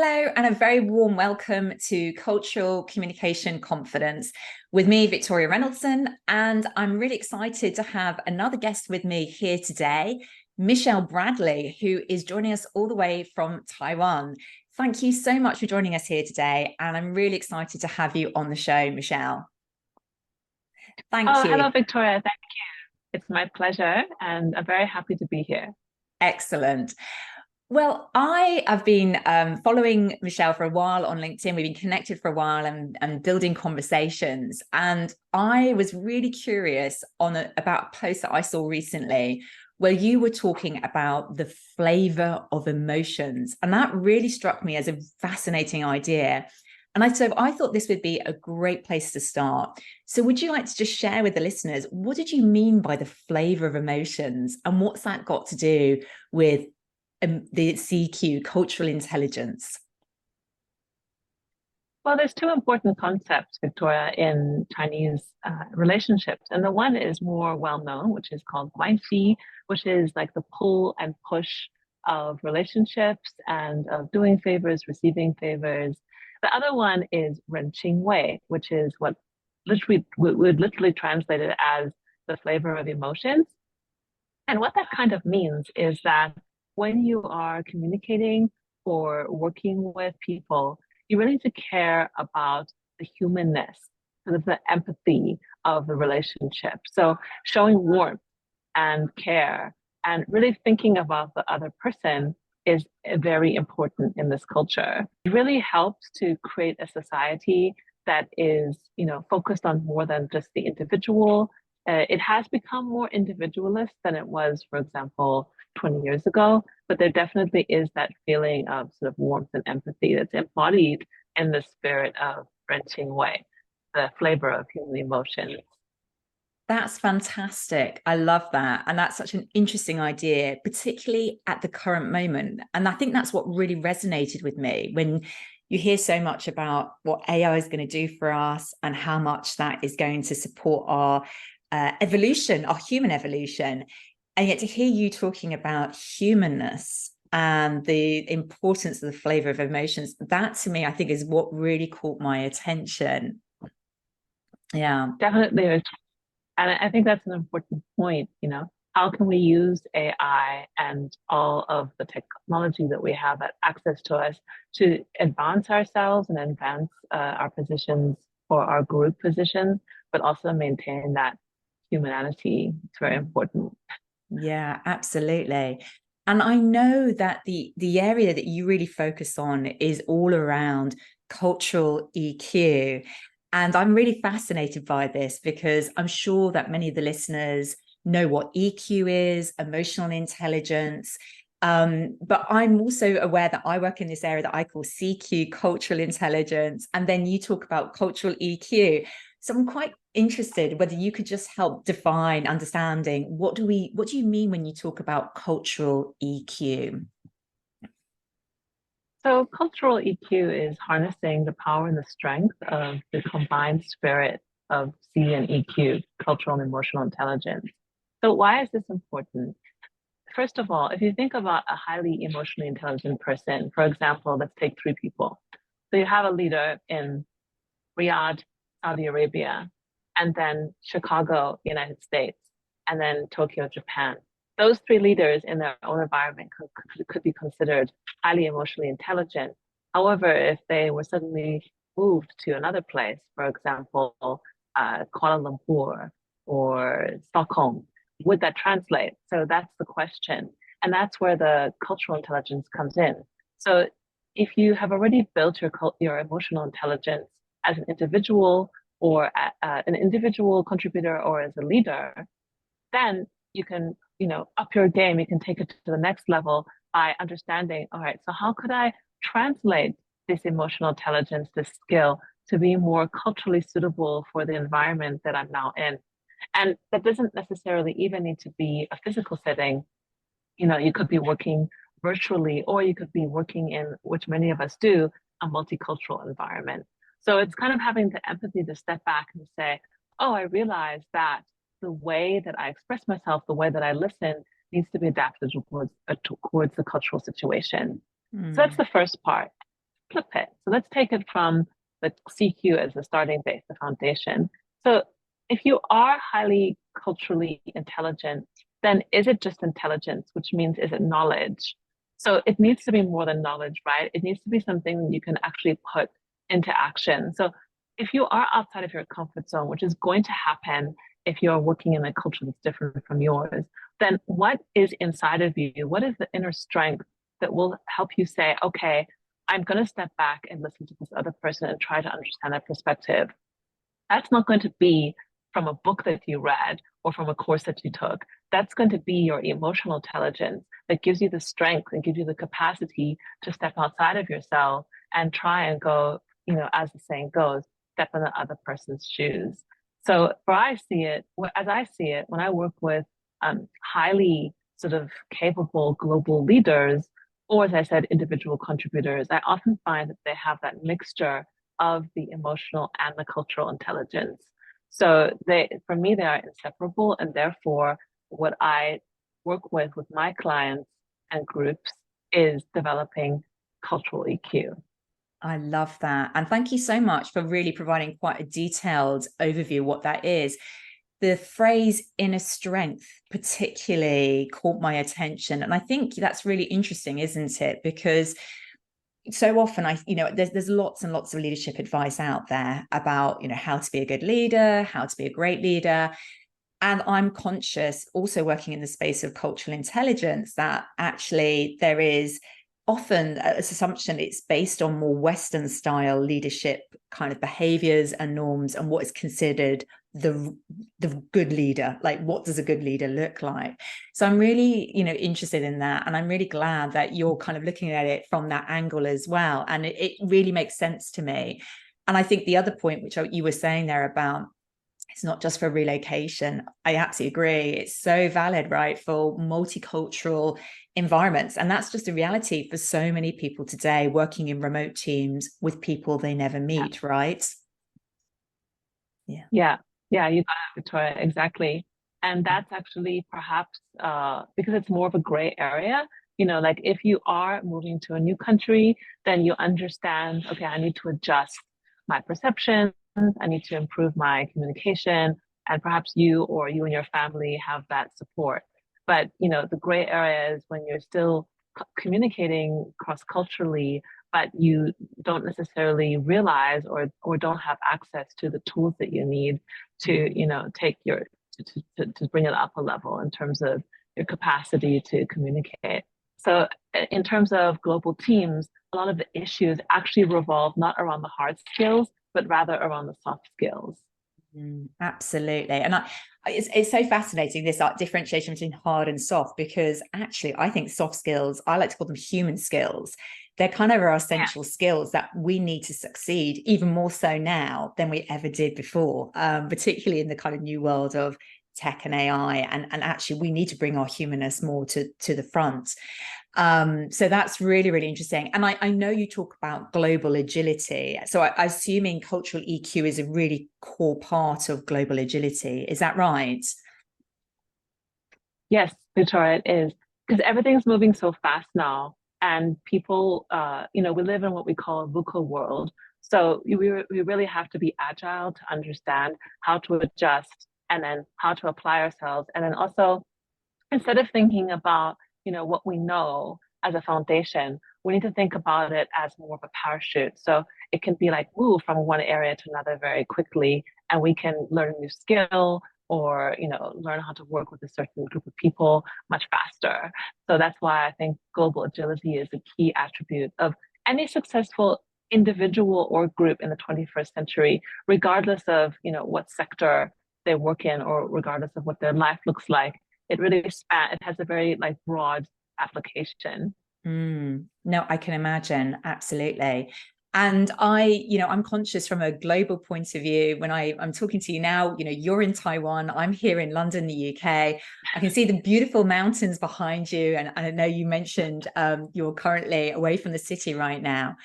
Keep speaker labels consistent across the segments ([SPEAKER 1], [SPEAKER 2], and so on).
[SPEAKER 1] Hello, and a very warm welcome to Cultural Communication Confidence with me, Victoria Reynoldson. And I'm really excited to have another guest with me here today, Michelle Bradley, who is joining us all the way from Taiwan. Thank you so much for joining us here today. And I'm really excited to have you on the show, Michelle. Thank you.
[SPEAKER 2] Hello, Victoria. Thank you. It's my pleasure, and I'm very happy to be here.
[SPEAKER 1] Excellent. Well, I have been following Michelle for a while on LinkedIn. We've been connected for a while and building conversations. And I was really curious about a post that I saw recently where you were talking about the flavor of emotions. And that really struck me as a fascinating idea. And I thought this would be a great place to start. So would you like to just share with the listeners, what did you mean by the flavor of emotions? And what's that got to do with the CQ, cultural intelligence?
[SPEAKER 2] Well, there's two important concepts, Victoria, in Chinese relationships. And the one is more well-known, which is called guanxi, which is like the pull and push of relationships and of doing favors, receiving favors. The other one is renqing wei, which is what literally would literally translate it as the flavor of emotions. And what that kind of means is that when you are communicating or working with people, you really need to care about the humanness, sort of the empathy of the relationship. So showing warmth and care and really thinking about the other person is very important in this culture. It really helps to create a society that is, focused on more than just the individual. It has become more individualist than it was, for example, 20 years ago, but there definitely is that feeling of sort of warmth and empathy that's embodied in the spirit of renqing wei, the flavor of human emotions.
[SPEAKER 1] That's fantastic. I love that. And that's such an interesting idea, particularly at the current moment. And I think that's what really resonated with me when you hear so much about what AI is going to do for us and how much that is going to support our evolution, our human evolution. And yet to hear you talking about humanness and the importance of the flavor of emotions, that to me, I think is what really caught my attention. Yeah.
[SPEAKER 2] Definitely. And I think that's an important point, how can we use AI and all of the technology that we have access to us to advance ourselves and advance our positions or our group positions, but also maintain that humanity. It's very important.
[SPEAKER 1] Yeah, absolutely. And I know that the area that you really focus on is all around cultural EQ. And I'm really fascinated by this because I'm sure that many of the listeners know what EQ is, emotional intelligence. But I'm also aware that I work in this area that I call CQ, cultural intelligence. And then you talk about cultural EQ. So I'm quite interested whether you could just help define understanding what do you mean when you talk about cultural EQ?
[SPEAKER 2] So cultural EQ is harnessing the power and the strength of the combined spirit of C and EQ, cultural and emotional intelligence. So why is this important? First of all, if you think about a highly emotionally intelligent person, for example, let's take three people. So you have a leader in Riyadh, Saudi Arabia, and then Chicago, United States, and then Tokyo, Japan. Those three leaders in their own environment could be considered highly emotionally intelligent. However, if they were suddenly moved to another place, for example, Kuala Lumpur or Stockholm, would that translate? So that's the question. And that's where the cultural intelligence comes in. So if you have already built your emotional intelligence as an individual or an individual contributor or as a leader, then you can, up your game. You can take it to the next level by understanding, all right, so how could I translate this emotional intelligence, this skill, to be more culturally suitable for the environment that I'm now in? And that doesn't necessarily even need to be a physical setting. You could be working virtually, or you could be working in, which many of us do, a multicultural environment. So it's kind of having the empathy to step back and say, oh, I realize that the way that I express myself, the way that I listen needs to be adapted towards the cultural situation. So that's the first part. flip it. So let's take it from the CQ as the starting base, the foundation. So if you are highly culturally intelligent, then is it just intelligence, which means is it knowledge? So it needs to be more than knowledge, right? It needs to be something that you can actually put into action. So if you are outside of your comfort zone, which is going to happen if you're working in a culture that's different from yours, then what is inside of you? What is the inner strength that will help you say, okay, I'm going to step back and listen to this other person and try to understand their perspective? That's not going to be from a book that you read or from a course that you took. That's going to be your emotional intelligence that gives you the strength and gives you the capacity to step outside of yourself and try and go, as the saying goes, step in the other person's shoes. So as I see it, when I work with highly sort of capable global leaders, or as I said, individual contributors, I often find that they have that mixture of the emotional and the cultural intelligence. So for me, they are inseparable, and therefore what I work with my clients and groups is developing cultural EQ.
[SPEAKER 1] I love that. And thank you so much for really providing quite a detailed overview of what that is. The phrase inner strength particularly caught my attention. And I think that's really interesting, isn't it? Because so often there's lots and lots of leadership advice out there about, how to be a good leader, how to be a great leader. And I'm conscious, also working in the space of cultural intelligence, that actually there is often an assumption it's based on more Western style leadership kind of behaviors and norms and what is considered the good leader. Like, what does a good leader look like? So I'm really, interested in that. And I'm really glad that you're kind of looking at it from that angle as well. And it really makes sense to me. And I think the other point, which you were saying there about, it's not just for relocation. I absolutely agree. It's so valid, right, for multicultural environments. And that's just a reality for so many people today working in remote teams with people they never meet, right?
[SPEAKER 2] Yeah, you got it, Victoria, exactly. And that's actually perhaps because it's more of a gray area. Like if you are moving to a new country, then you understand, okay, I need to adjust my perceptions, I need to improve my communication, and perhaps you and your family have that support. But the gray area is when you're still communicating cross-culturally, but you don't necessarily realize or don't have access to the tools that you need to take to bring it up a level in terms of your capacity to communicate. So in terms of global teams, a lot of the issues actually revolve not around the hard skills, but rather around the soft skills.
[SPEAKER 1] Absolutely. And it's so fascinating, this differentiation between hard and soft, because actually I think soft skills, I like to call them human skills. They're kind of our essential skills that we need to succeed, even more so now than we ever did before, particularly in the kind of new world of tech and AI. And actually we need to bring our humanness more to the front. So that's really, really interesting. And I know you talk about global agility. So I'm assuming cultural EQ is a really core part of global agility. Is that right?
[SPEAKER 2] Yes, Victoria, it is. Because everything's moving so fast now. And people, we live in what we call a VUCA world. So we really have to be agile to understand how to adjust and then how to apply ourselves. And then also, instead of thinking about what we know as a foundation, we need to think about it as more of a parachute. So it can be like move from one area to another very quickly, and we can learn a new skill or learn how to work with a certain group of people much faster. So that's why I think global agility is a key attribute of any successful individual or group in the 21st century, regardless of what sector they work in or regardless of what their life looks like. It has a very broad application.
[SPEAKER 1] No, I can imagine. Absolutely. And I'm conscious from a global point of view when I'm talking to you now, you're in Taiwan, I'm here in London, the UK. I can see the beautiful mountains behind you. And I know you mentioned you're currently away from the city right now.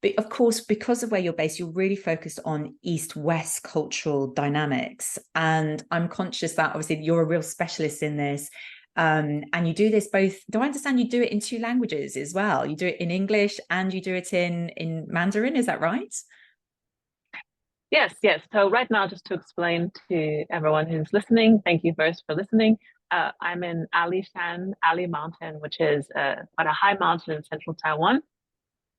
[SPEAKER 1] But of course, because of where you're based, you're really focused on East-West cultural dynamics. And I'm conscious that obviously you're a real specialist in this. And you do this both, do I understand you do it in two languages as well? You do it in English and you do it in Mandarin, is that right?
[SPEAKER 2] Yes, yes. So right now, just to explain to everyone who's listening, thank you first for listening. I'm in Alishan, Ali Mountain, which is quite a high mountain in central Taiwan,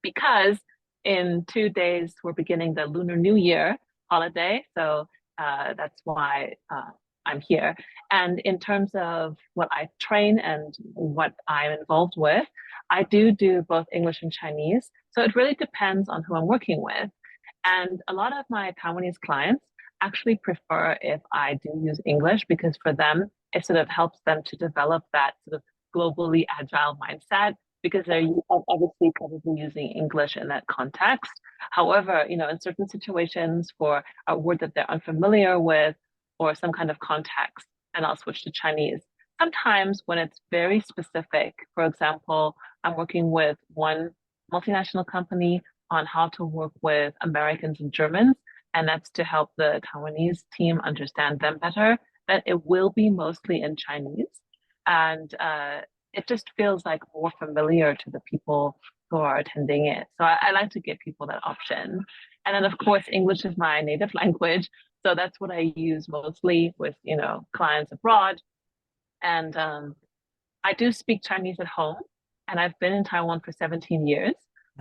[SPEAKER 2] because in 2 days we're beginning the Lunar New Year holiday. So that's why I'm here. And in terms of what I train and what I'm involved with, I do both English and Chinese. So it really depends on who I'm working with. And a lot of my Taiwanese clients actually prefer if I do use English, because for them, it sort of helps them to develop that sort of globally agile mindset, because they're obviously probably using English in that context. However, in certain situations for a word that they're unfamiliar with or some kind of context, then I'll switch to Chinese. Sometimes when it's very specific, for example, I'm working with one multinational company on how to work with Americans and Germans, and that's to help the Taiwanese team understand them better, then it will be mostly in Chinese. And it just feels like more familiar to the people who are attending it. So I like to give people that option. And then, of course, English is my native language. So that's what I use mostly with, clients abroad. And I do speak Chinese at home, and I've been in Taiwan for 17 years.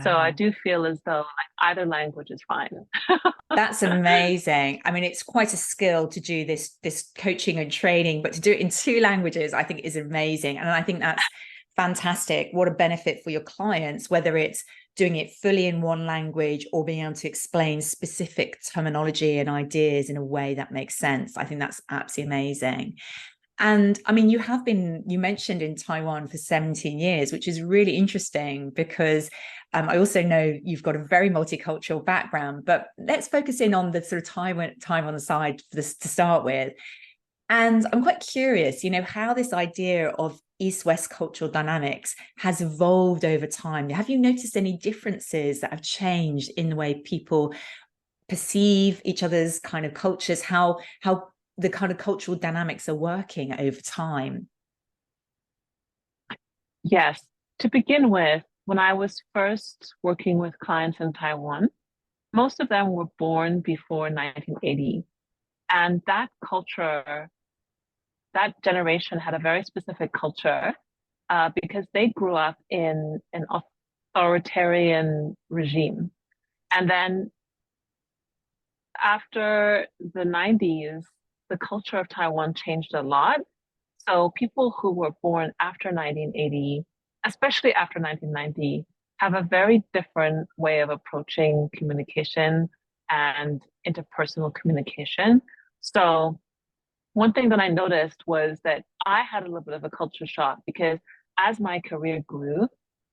[SPEAKER 2] So I do feel as though either language is fine.
[SPEAKER 1] That's amazing. I mean, it's quite a skill to do this coaching and training, but to do it in two languages, I think is amazing. And I think that's fantastic. What a benefit for your clients, whether it's doing it fully in one language or being able to explain specific terminology and ideas in a way that makes sense. I think that's absolutely amazing. And I mean, you mentioned in Taiwan for 17 years, which is really interesting because I also know you've got a very multicultural background, but let's focus in on the sort of time on the side for this to start with. And I'm quite curious, how this idea of East-West cultural dynamics has evolved over time. Have you noticed any differences that have changed in the way people perceive each other's kind of cultures, how the kind of cultural dynamics are working over time?
[SPEAKER 2] Yes. To begin with, when I was first working with clients in Taiwan, most of them were born before 1980. And that culture, that generation had a very specific culture because they grew up in an authoritarian regime. And then after the 90s, the culture of Taiwan changed a lot. So people who were born after 1980, especially after 1990, have a very different way of approaching communication and interpersonal communication. So one thing that I noticed was that I had a little bit of a culture shock, because as my career grew,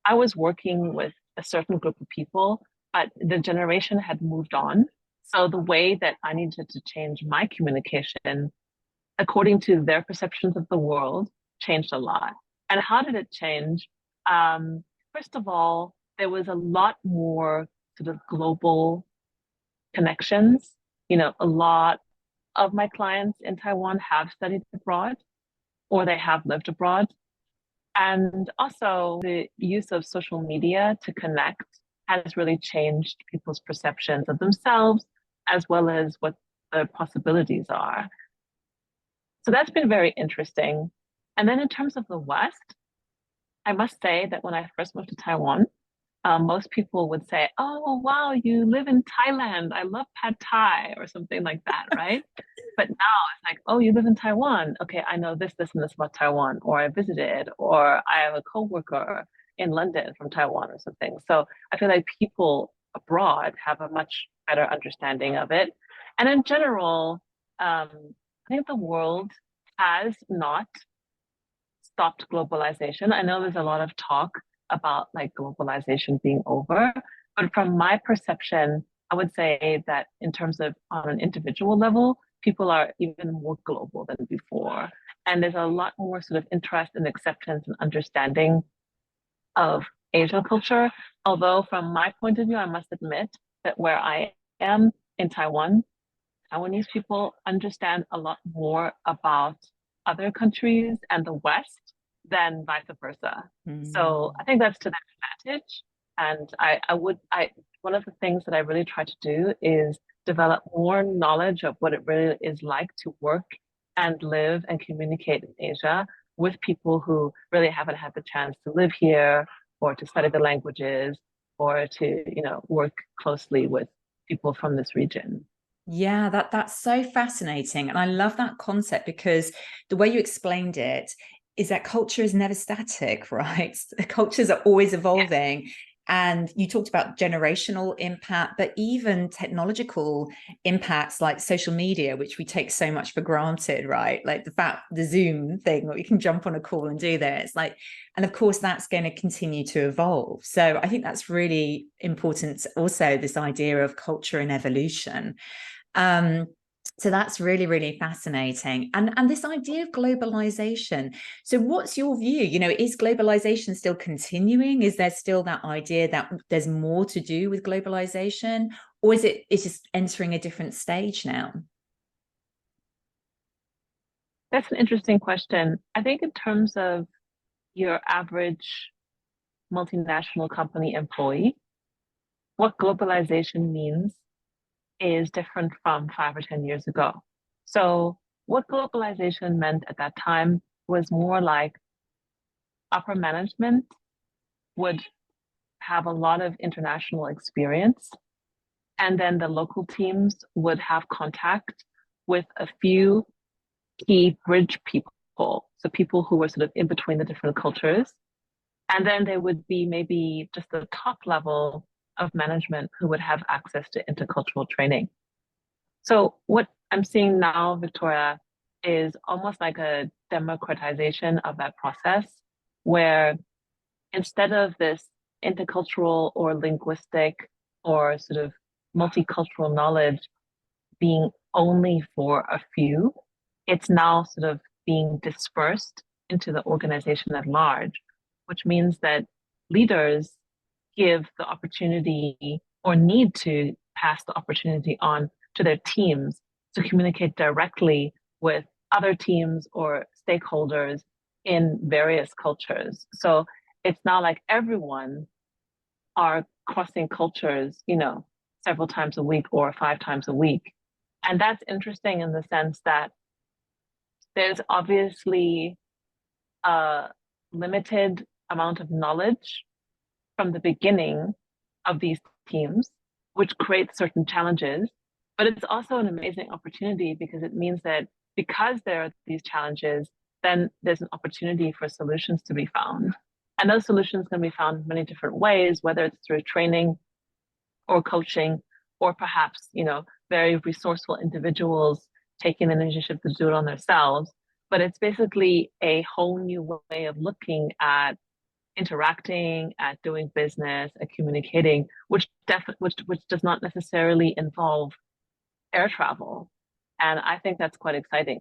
[SPEAKER 2] I was working with a certain group of people, but the generation had moved on. So the way that I needed to change my communication according to their perceptions of the world changed a lot. And how did it change? First of all, there was a lot more sort of global connections. A lot of my clients in Taiwan have studied abroad or they have lived abroad. And also the use of social media to connect has really changed people's perceptions of themselves, as well as what the possibilities are. So that's been very interesting. And then in terms of the West, I must say that when I first moved to Taiwan, most people would say, "Oh, wow, you live in Thailand. I love pad Thai," or something like that, right? But now it's like, "Oh, you live in Taiwan. Okay, I know this, this, and this about Taiwan," or "I visited," or "I have a coworker in London from Taiwan," or something. So I feel like people abroad have a much better understanding of it. And in general, I think the world has not stopped globalization. I know there's a lot of talk about like globalization being over, but from my perception, I would say that in terms of on an individual level, people are even more global than before. And there's a lot more sort of interest and acceptance and understanding of Asian culture. Although from my point of view, I must admit that where I am in Taiwan, Taiwanese people understand a lot more about other countries and the West than vice versa. So
[SPEAKER 1] Mm.
[SPEAKER 2] I think that's to their advantage. And one of the things that I really try to do is develop more knowledge of what it really is like to work and live and communicate in Asia with people who really haven't had the chance to live here or to study the languages or to, work closely with people from this region.
[SPEAKER 1] Yeah, that's so fascinating. And I love that concept because the way you explained it is that culture is never static, right? The cultures are always evolving. And you talked about generational impact, but even technological impacts like social media, which we take so much for granted, right? Like the Zoom thing, where we can jump on a call and do this. And of course, that's going to continue to evolve. So I think that's really important. Also, this idea of culture and evolution. Um, so that's really, really fascinating. And this idea of globalization. So what's your view? Is globalization still continuing? Is there still that idea that there's more to do with globalization? Or it's just entering a different stage now?
[SPEAKER 2] That's an interesting question. I think in terms of your average multinational company employee, what globalization means is different from 5 or 10 years ago. So what globalization meant at that time was more like upper management would have a lot of international experience, and then the local teams would have contact with a few key bridge people. So people who were sort of in between the different cultures. And then there would be maybe just the top level of management who would have access to intercultural training. So what I'm seeing now, Victoria, is almost like a democratization of that process, where instead of this intercultural or linguistic or sort of multicultural knowledge being only for a few, it's now sort of being dispersed into the organization at large, which means that leaders give the opportunity or need to pass the opportunity on to their teams to communicate directly with other teams or stakeholders in various cultures. So it's not like everyone are crossing cultures, several times a week or 5 times a week. And that's interesting in the sense that there's obviously a limited amount of knowledge from the beginning of these teams, which creates certain challenges. But it's also an amazing opportunity because it means that because there are these challenges, then there's an opportunity for solutions to be found. And those solutions can be found in many different ways, whether it's through training or coaching, or perhaps, very resourceful individuals taking the initiative to do it on themselves. But it's basically a whole new way of looking at interacting, at doing business, at communicating, which does not necessarily involve air travel. And I think that's quite exciting.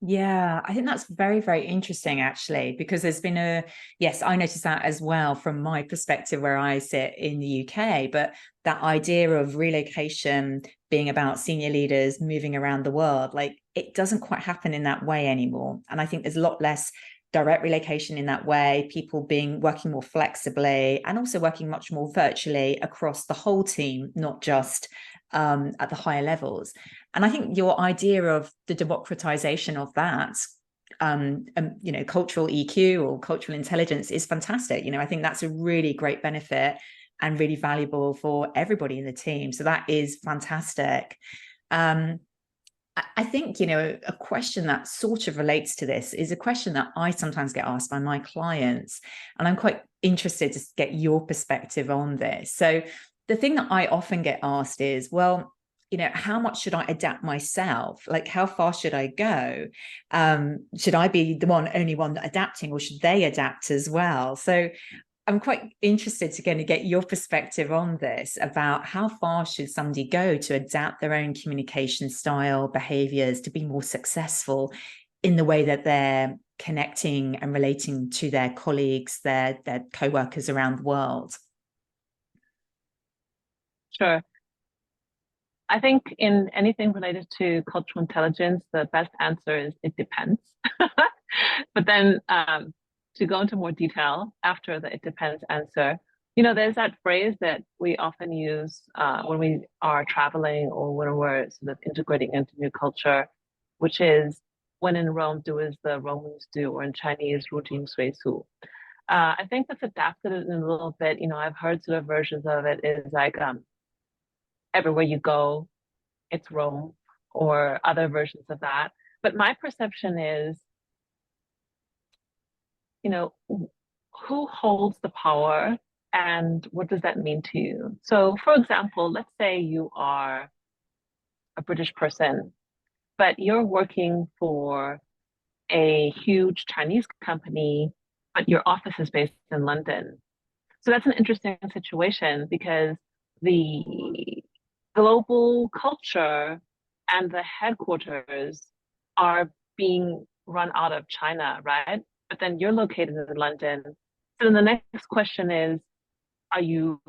[SPEAKER 1] Yeah, I think that's very, very interesting, actually, because there's been yes, I noticed that as well from my perspective where I sit in the UK, but that idea of relocation being about senior leaders moving around the world, like it doesn't quite happen in that way anymore. And I think there's a lot less direct relocation in that way, people working more flexibly and also working much more virtually across the whole team, not just at the higher levels. And I think your idea of the democratization of that, cultural EQ or cultural intelligence is fantastic. I think that's a really great benefit and really valuable for everybody in the team. So that is fantastic. I think, a question that sort of relates to this is a question that I sometimes get asked by my clients, and I'm quite interested to get your perspective on this. So the thing that I often get asked is, well, how much should I adapt myself? Like, how far should I go? Should I be the only one adapting, or should they adapt as well? So I'm quite interested to get your perspective on this, about how far should somebody go to adapt their own communication style, behaviors to be more successful in the way that they're connecting and relating to their colleagues, their co-workers around the world.
[SPEAKER 2] Sure. I think in anything related to cultural intelligence, the best answer is it depends. But then to go into more detail after the it depends answer, you know, there's that phrase that we often use when we are traveling or when we're sort of integrating into new culture, which is when in Rome, do as the Romans do, or in Chinese, 入境随俗. I think that's adapted in a little bit. You know, I've heard sort of versions of it is like everywhere you go, it's Rome, or other versions of that. But my perception is, you know, who holds the power and what does that mean to you? So, for example, let's say you are a British person, but you're working for a huge Chinese company, but your office is based in London. So that's an interesting situation because the global culture and the headquarters are being run out of China, right? But then you're located in London. So then the next question is, are you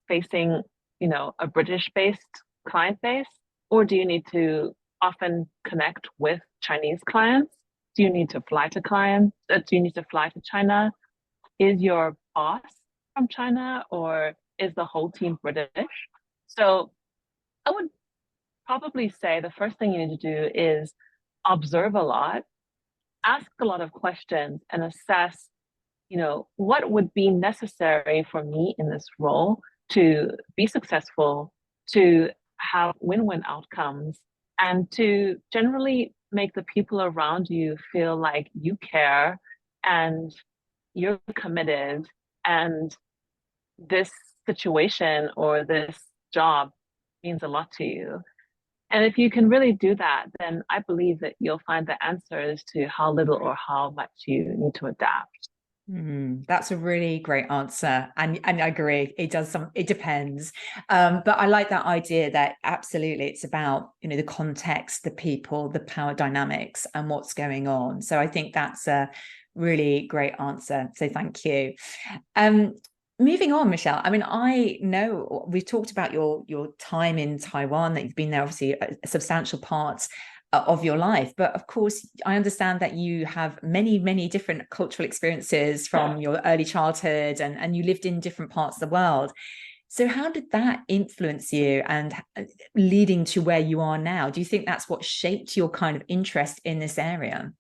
[SPEAKER 2] facing, you know, a British-based client base, or do you need to often connect with Chinese clients? Do you need to fly to clients? Do you need to fly to China? Is your boss from China, or is the whole team British? So I would probably say the first thing you need to do is observe a lot, ask a lot of questions, and assess, you know, what would be necessary for me in this role to be successful, to have win-win outcomes, and to generally make the people around you feel like you care and you're committed, and this situation or this job means a lot to you. And if you can really do that, then I believe that you'll find the answers to how little or how much you need to adapt.
[SPEAKER 1] That's a really great answer, and I agree. It depends, but I like that idea that absolutely it's about, you know, the context, the people, the power dynamics, and what's going on. So I think that's a really great answer. So thank you. Moving on, Michelle. I mean, I know we've talked about your time in Taiwan, that you've been there obviously a substantial part of your life, but of course I understand that you have many different cultural experiences from your early childhood, and you lived in different parts of the world. So how did that influence you and leading to where you are now? Do you think that's what shaped your kind of interest in this area?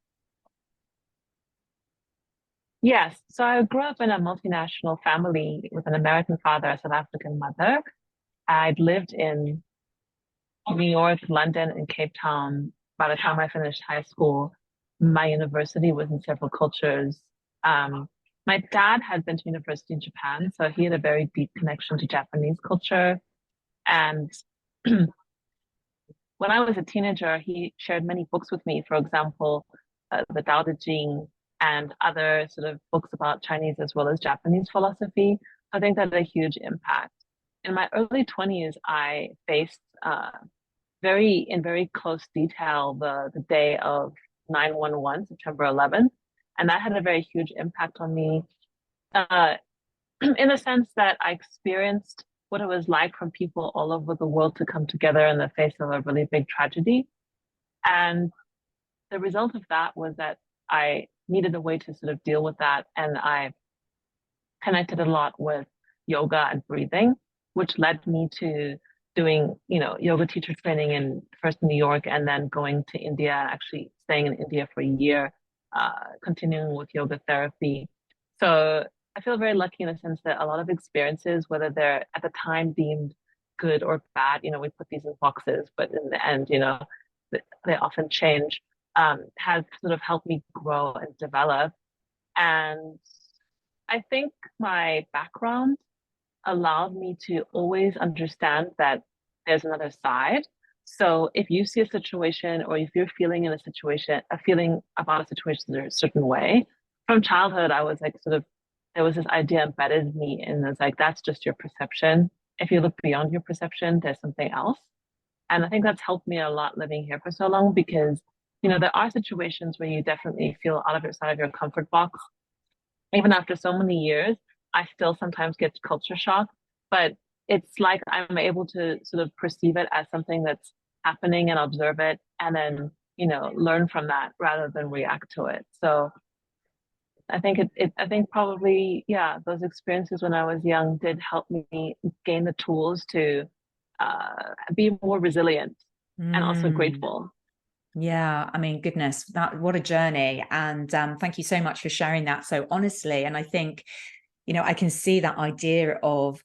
[SPEAKER 2] Yes, so I grew up in a multinational family with an American father, a South African mother. I'd lived in New York, London, and Cape Town. By the time I finished high school, my university was in several cultures. My dad had been to university in Japan, so he had a very deep connection to Japanese culture. And when I was a teenager, he shared many books with me. For example, the Tao Te Ching and other sort of books about Chinese as well as Japanese philosophy. I think that had a huge impact. In my early 20s, I faced in very close detail the day of 9/11, September 11th, and that had a very huge impact on me, in the sense that I experienced what it was like from people all over the world to come together in the face of a really big tragedy. And the result of that was that I needed a way to sort of deal with that, and I connected a lot with yoga and breathing, which led me to doing, you know, yoga teacher training in first New York, and then going to India, actually staying in India for a year, continuing with yoga therapy. So I feel very lucky in the sense that a lot of experiences, whether they're at the time deemed good or bad, you know, we put these in boxes, but in the end, you know, they often change, has sort of helped me grow and develop. And I think my background allowed me to always understand that there's another side. So if you see a situation, or if you're feeling in a situation, a feeling about a situation in a certain way, from childhood, I was like sort of, there was this idea embedded in me, and it's like, that's just your perception. If you look beyond your perception, there's something else. And I think that's helped me a lot living here for so long, because, you know, there are situations where you definitely feel out of outside of your comfort box. Even after so many years, I still sometimes get culture shock, but it's like I'm able to sort of perceive it as something that's happening and observe it, and then, you know, learn from that rather than react to it. So I think I think probably, yeah, those experiences when I was young did help me gain the tools to be more resilient and also
[SPEAKER 1] Mm.
[SPEAKER 2] grateful.
[SPEAKER 1] Yeah, I mean, goodness, that what a journey. And thank you so much for sharing that so honestly. And I think, I can see that idea of,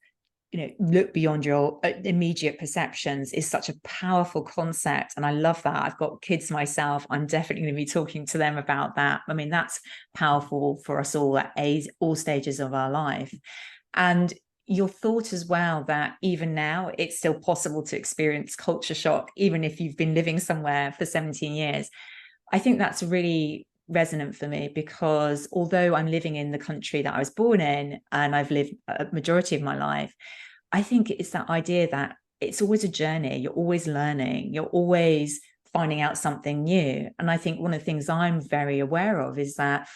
[SPEAKER 1] look beyond your immediate perceptions is such a powerful concept. And I love that. I've got kids myself. I'm definitely going to be talking to them about that. I mean, that's powerful for us all at all stages of our life. And your thought as well that even now it's still possible to experience culture shock, even if you've been living somewhere for 17 years. I think that's really resonant for me because although I'm living in the country that I was born in and I've lived a majority of my life, I think it's that idea that it's always a journey. You're always learning. You're always finding out something new. And I think one of the things I'm very aware of is that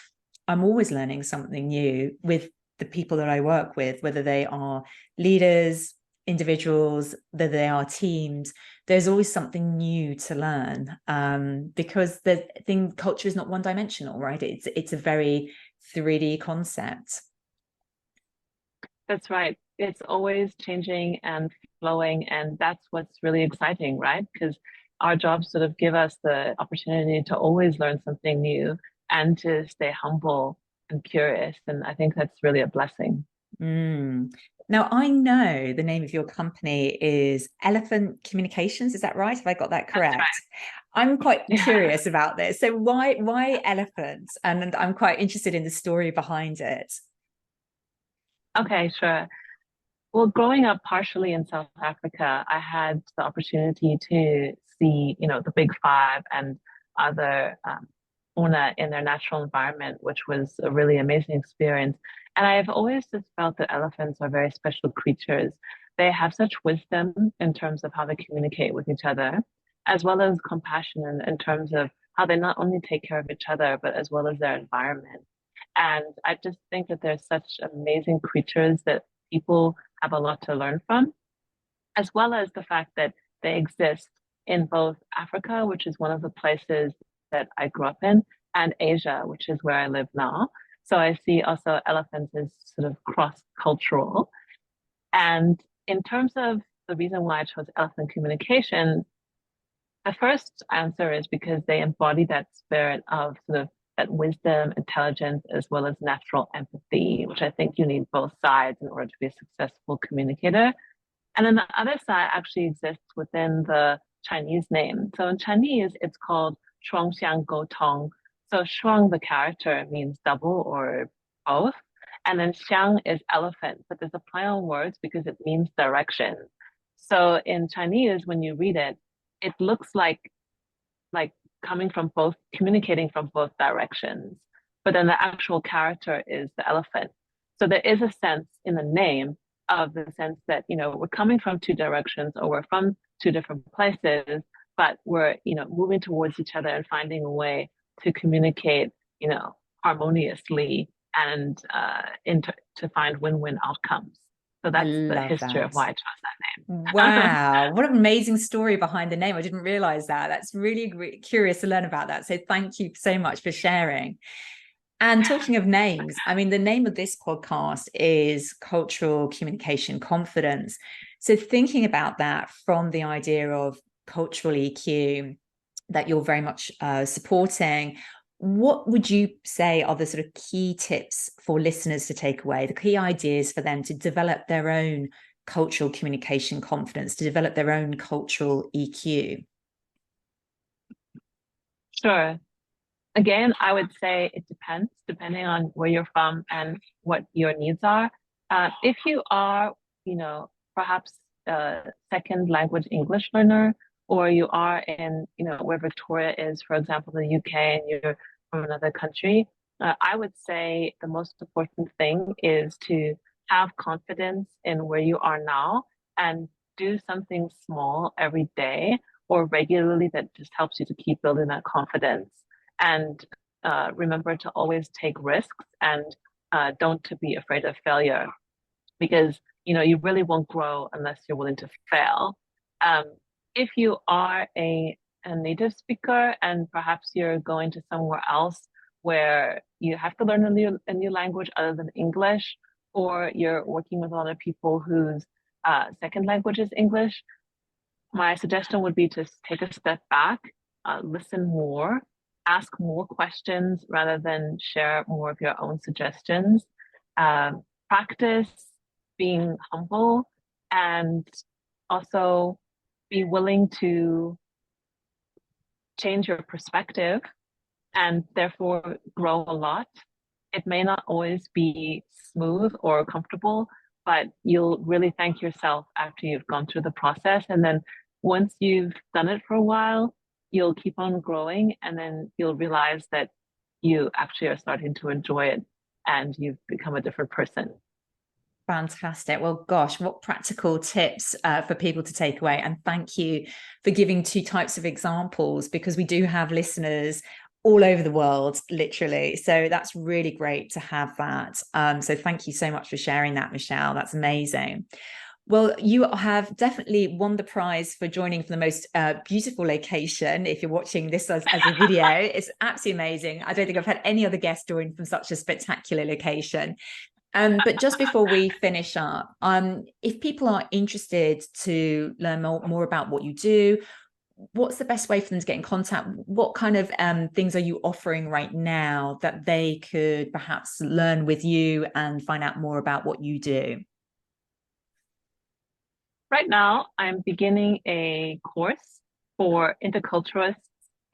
[SPEAKER 1] I'm always learning something new with the people that I work with, whether they are leaders, individuals, whether they are teams. There's always something new to learn because the thing culture is not one dimensional, right? It's a very 3D concept.
[SPEAKER 2] That's right. It's always changing and flowing, and that's what's really exciting, right? Because our jobs sort of give us the opportunity to always learn something new and to stay humble and curious. And I think that's really a blessing.
[SPEAKER 1] Mm. Now, I know the name of your company is Elephant Communications. Is that right? Have I got that
[SPEAKER 2] That's
[SPEAKER 1] correct? I'm quite
[SPEAKER 2] right.
[SPEAKER 1] curious about this. So why elephants? And I'm quite interested in the story behind it.
[SPEAKER 2] Okay, sure. Well, growing up partially in South Africa, I had the opportunity to see, the Big Five and other fauna in their natural environment, which was a really amazing experience. And I've always just felt that elephants are very special creatures. They have such wisdom in terms of how they communicate with each other, as well as compassion in terms of how they not only take care of each other, but as well as their environment. And I just think that they're such amazing creatures that people have a lot to learn from, as well as the fact that they exist in both Africa, which is one of the places that I grew up in, and Asia, which is where I live now. So I see also elephants as sort of cross-cultural. And in terms of the reason why I chose elephant communication, the first answer is because they embody that spirit of sort of that wisdom, intelligence, as well as natural empathy, which I think you need both sides in order to be a successful communicator. And then the other side actually exists within the Chinese name. So in Chinese, it's called 双向沟通. So shuang, the character, means double or both. And then xiang is elephant, but there's a play on words because it means direction. So in Chinese, when you read it, it looks like coming from both, communicating from both directions. But then the actual character is the elephant. So there is a sense in the name of the sense that, we're coming from two directions or we're from two different places, but we're, moving towards each other and finding a way to communicate, harmoniously and to find win-win outcomes. So
[SPEAKER 1] I
[SPEAKER 2] that's the
[SPEAKER 1] love
[SPEAKER 2] history of
[SPEAKER 1] that.
[SPEAKER 2] why I chose that name.
[SPEAKER 1] Wow, what an amazing story behind the name. I didn't realize that. That's really curious to learn about that. So thank you so much for sharing. And talking of names, I mean, the name of this podcast is Cultural Communication Confidence. So thinking about that from the idea of cultural EQ that you're very much supporting, what would you say are the sort of key tips for listeners to take away, the key ideas for them to develop their own cultural communication confidence, to develop their own cultural EQ?
[SPEAKER 2] Sure. Again, I would say it depends, depending on where you're from and what your needs are. If you are, perhaps a second language English learner, or you are in, where Victoria is, for example, the UK, and you're from another country, I would say the most important thing is to have confidence in where you are now and do something small every day or regularly that just helps you to keep building that confidence. And remember to always take risks and don't to be afraid of failure because you really won't grow unless you're willing to fail. Um, if you are a native speaker and perhaps you're going to somewhere else where you have to learn a new language other than English, or you're working with a lot of people whose second language is English, my suggestion would be to take a step back, listen more, ask more questions rather than share more of your own suggestions. Practice being humble, and also be willing to change your perspective and therefore grow a lot. It may not always be smooth or comfortable, but you'll really thank yourself after you've gone through the process. And then once you've done it for a while, you'll keep on growing, and then you'll realize that you actually are starting to enjoy it and you've become a different person.
[SPEAKER 1] Fantastic. Well, gosh, what practical tips for people to take away. And thank you for giving two types of examples, because we do have listeners all over the world, literally. So that's really great to have that. So thank you so much for sharing that, Michelle. That's amazing. Well, you have definitely won the prize for joining from the most beautiful location. If you're watching this as a video, it's absolutely amazing. I don't think I've had any other guest join from such a spectacular location. But just before we finish up, if people are interested to learn more about what you do, what's the best way for them to get in contact? What kind of things are you offering right now that they could perhaps learn with you and find out more about what you do?
[SPEAKER 2] Right now, I'm beginning a course for interculturalists,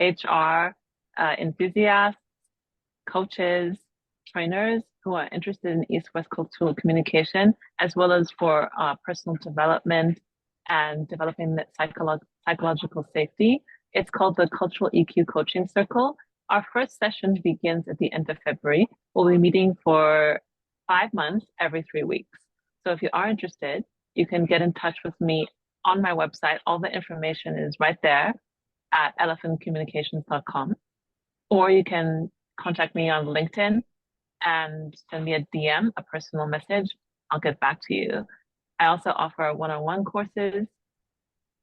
[SPEAKER 2] HR enthusiasts, coaches, trainers who are interested in East-West cultural communication, as well as for personal development and developing that psychological safety. It's called the Cultural EQ Coaching Circle. Our first session begins at the end of February. We'll be meeting for 5 months every 3 weeks. So if you are interested, you can get in touch with me on my website. All the information is right there at elephantcommunications.com. Or you can contact me on LinkedIn and send me a DM, a personal message. I'll get back to you. I also offer one-on-one courses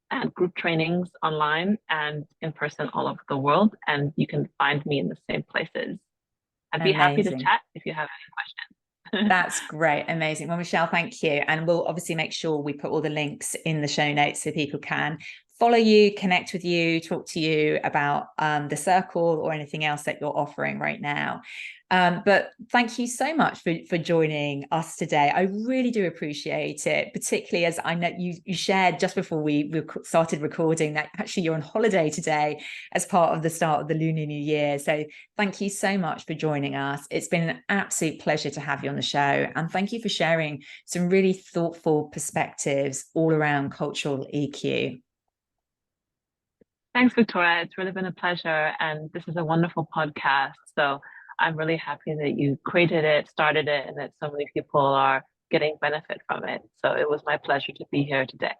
[SPEAKER 2] and group trainings online and in person all over the world. And you can find me in the same places. I'd be happy to chat if you have any questions.
[SPEAKER 1] That's great. Amazing. Well, Michelle, thank you. And we'll obviously make sure we put all the links in the show notes so people can follow you, connect with you, talk to you about the circle or anything else that you're offering right now. But thank you so much for joining us today. I really do appreciate it, particularly as I know you shared just before we started recording that actually you're on holiday today as part of the start of the Lunar New Year. So thank you so much for joining us. It's been an absolute pleasure to have you on the show. And thank you for sharing some really thoughtful perspectives all around cultural EQ.
[SPEAKER 2] Thanks, Victoria. It's really been a pleasure. And this is a wonderful podcast. So I'm really happy that you created it, started it, and that so many people are getting benefit from it. So it was my pleasure to be here today.